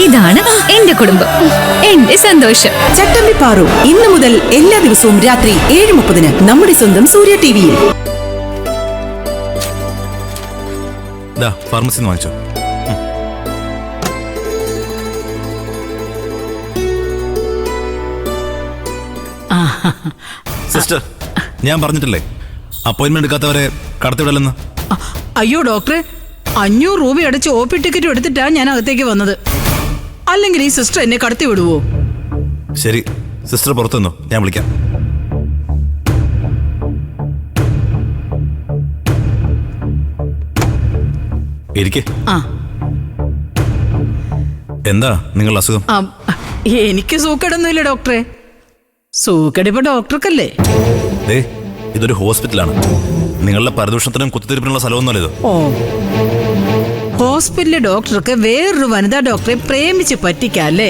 ഇതാണ് എന്റെ കുടുംബം, എന്റെ സന്തോഷം. ചട്ടമ്പി പാറു ഇന്നു മുതൽ എല്ലാ ദിവസവും രാത്രി 7:30 നമ്മുടെ സ്വന്തം സൂര്യ ടിവിയിൽ. ഫാർമസിന്ന് വാങ്ങിച്ചോ. സിസ്റ്റർ, ഞാൻ പറഞ്ഞിട്ടില്ലേ അപ്പോയിന്റ്മെന്റ് എടുക്കാത്തവരെ കടത്തിവിടല്ലെന്ന്. അയ്യോ ഡോക്ടറെ, 500 രൂപ അടച്ച് OP ടിക്കറ്റും എടുത്തിട്ടാ ഞാൻ അകത്തേക്ക് വന്നത്. അല്ലെങ്കിൽ ഈ സിസ്റ്റർ എന്നെ കടത്തി വിടുവോ? ശരി, സിസ്റ്റർ പുറത്തു നിന്നോ, ഞാൻ വിളിക്കാം. ഇരിക്കെ. എന്താ നിങ്ങളുടെ അസുഖം? എനിക്ക് സൂക്കേടൊന്നുമില്ല ഡോക്ടറെ. സൂക്കേടിപ്പോ ഡോക്ടർക്കല്ലേ. ഇതൊരു ഹോസ്പിറ്റലാണ്. നിങ്ങളുടെ പരദൂഷണത്തിനും കുത്തിത്തിരിപ്പിനുള്ള സ്ഥലമൊന്നുമല്ല ഇത്. ഓ, ഹോസ്പിറ്റലിലെ ഡോക്ടർക്ക് വേറൊരു വനിതാ ഡോക്ടറെ പ്രേമിച്ച് പറ്റിക്കല്ലേ?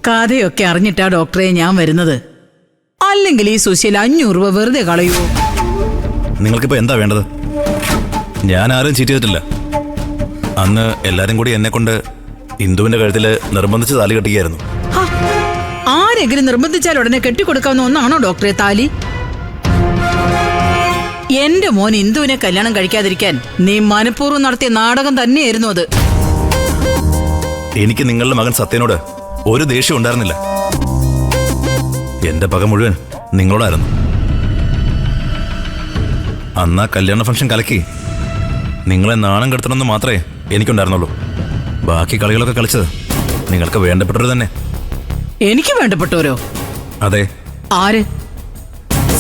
കഥയൊക്കെ അറിഞ്ഞിട്ടാ ഡോക്ടറെ ഞാൻ വരുന്നത്. അല്ലെങ്കിൽ ഈ സുശീല 500 രൂപ വെറുതെ കളയുവോ? നിങ്ങൾക്കിപ്പോ എന്താ വേണ്ടത്? ഞാൻ ആരും ചീറ്റ് ചെയ്തിട്ടില്ല. അന്ന് എല്ലാരും കൂടി എന്നെ കൊണ്ട് ഇന്ദുവിന്റെ കഴുത്തില് നിർബന്ധിച്ച് താലി കെട്ടിക്കായിരുന്നു. ആരെങ്കിലും നിർബന്ധിച്ചാൽ ഉടനെ കെട്ടിക്കൊടുക്കാവുന്ന ഒന്നാണോ ഡോക്ടറെ താലി? എന്റെ മോൻ ഇന്ദുവിനെ കല്യാണം കഴിക്കാതിരിക്കാൻ നീ മനഃപൂർവ്വം നടത്തിയ നാടകം തന്നെയായിരുന്നു അത്. എനിക്ക് നിങ്ങളുടെ മകൻ സത്യനോട് ഒരു ദേഷ്യം ഉണ്ടായിരുന്നില്ല. എന്റെ പക മുഴുവൻ നിങ്ങളോടായിരുന്നു. അന്നാ കല്യാണ ഫംഗ്ഷൻ കലക്കി നിങ്ങളെ നാണം കെടുത്തണമെന്ന് മാത്രമേ എനിക്കുണ്ടായിരുന്നുള്ളൂ. ബാക്കി കളികളൊക്കെ കളിച്ചത് നിങ്ങൾക്ക് വേണ്ടപ്പെട്ടവർ തന്നെ. എനിക്ക് വേണ്ടപ്പെട്ടവരോ? അതെ. ആര്?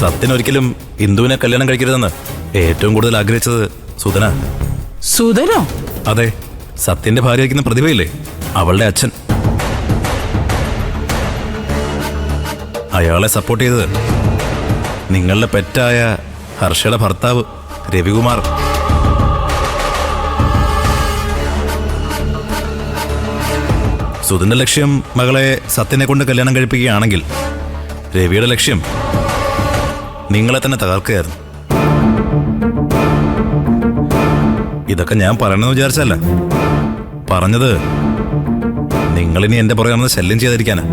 സത്യനൊരിക്കലും ഇന്ദുവിനെ കല്യാണം കഴിക്കരുതെന്ന് ഏറ്റവും കൂടുതൽ ആഗ്രഹിച്ചത് സുധന. സുധനോ? അതെ, സത്യന്റെ ഭാര്യ വയ്ക്കുന്ന പ്രതിഭയില്ലേ, അവളുടെ അച്ഛൻ. അയാളെ സപ്പോർട്ട് ചെയ്തത് നിങ്ങളുടെ പെറ്റായ ഹർഷയുടെ ഭർത്താവ് രവികുമാർ. സുധന്റെ ലക്ഷ്യം മകളെ സത്യനെ കൊണ്ട് കല്യാണം കഴിപ്പിക്കുകയാണെങ്കിൽ രവിയുടെ ലക്ഷ്യം നിങ്ങളെ തന്നെ തകർക്കുകയായിരുന്നു. ഇതൊക്കെ ഞാൻ പറയണമെന്ന് വിചാരിച്ചല്ല. പറഞ്ഞത് നിങ്ങളിനി എന്റെ പുറകെ ശല്യം ചെയ്യാതിരിക്കാനാ.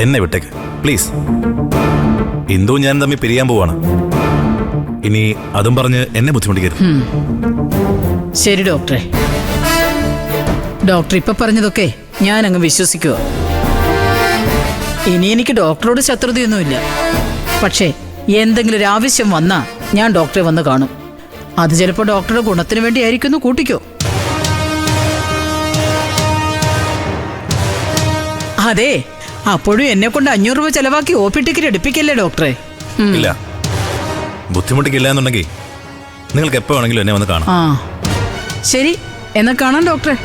എന്നെ വിട്ടേക്ക് പ്ലീസ്. ഇന്ദു ഞാൻ തമ്മിൽ പിരിയാൻ പോവാണ്. ഇനി അതും പറഞ്ഞ് എന്നെ ബുദ്ധിമുട്ടിക്കരുത്. ശരി ഡോക്ടറെ. ഡോക്ടർ ഇപ്പൊ പറഞ്ഞതൊക്കെ ഞാൻ അങ്ങ് വിശ്വസിക്കുക. ഇനി എനിക്ക് ഡോക്ടറോട് ശത്രുതയൊന്നുമില്ല. പക്ഷേ എന്തെങ്കിലും ഒരു ആവശ്യം വന്നാ ഞാൻ ഡോക്ടറെ വന്ന് കാണും. അത് ചിലപ്പോൾ ഡോക്ടറുടെ ഗുണത്തിന് വേണ്ടി ആയിരിക്കുന്നു, കൂട്ടിക്കോ. അതെ, അപ്പോഴും എന്നെ കൊണ്ട് 500 രൂപ ചെലവാക്കി OP ടിക്കറ്റ് എടുപ്പിക്കല്ലേ ഡോക്ടറെ? ഇല്ല, ബുദ്ധിമുട്ടിക്കില്ല എന്നുണ്ടെങ്കിൽ നിങ്ങൾക്ക് എപ്പോ വേണമെങ്കിലും എന്നെ വന്ന് കാണാം. ശരി, എന്നാ കാണാം ഡോക്ടറെ.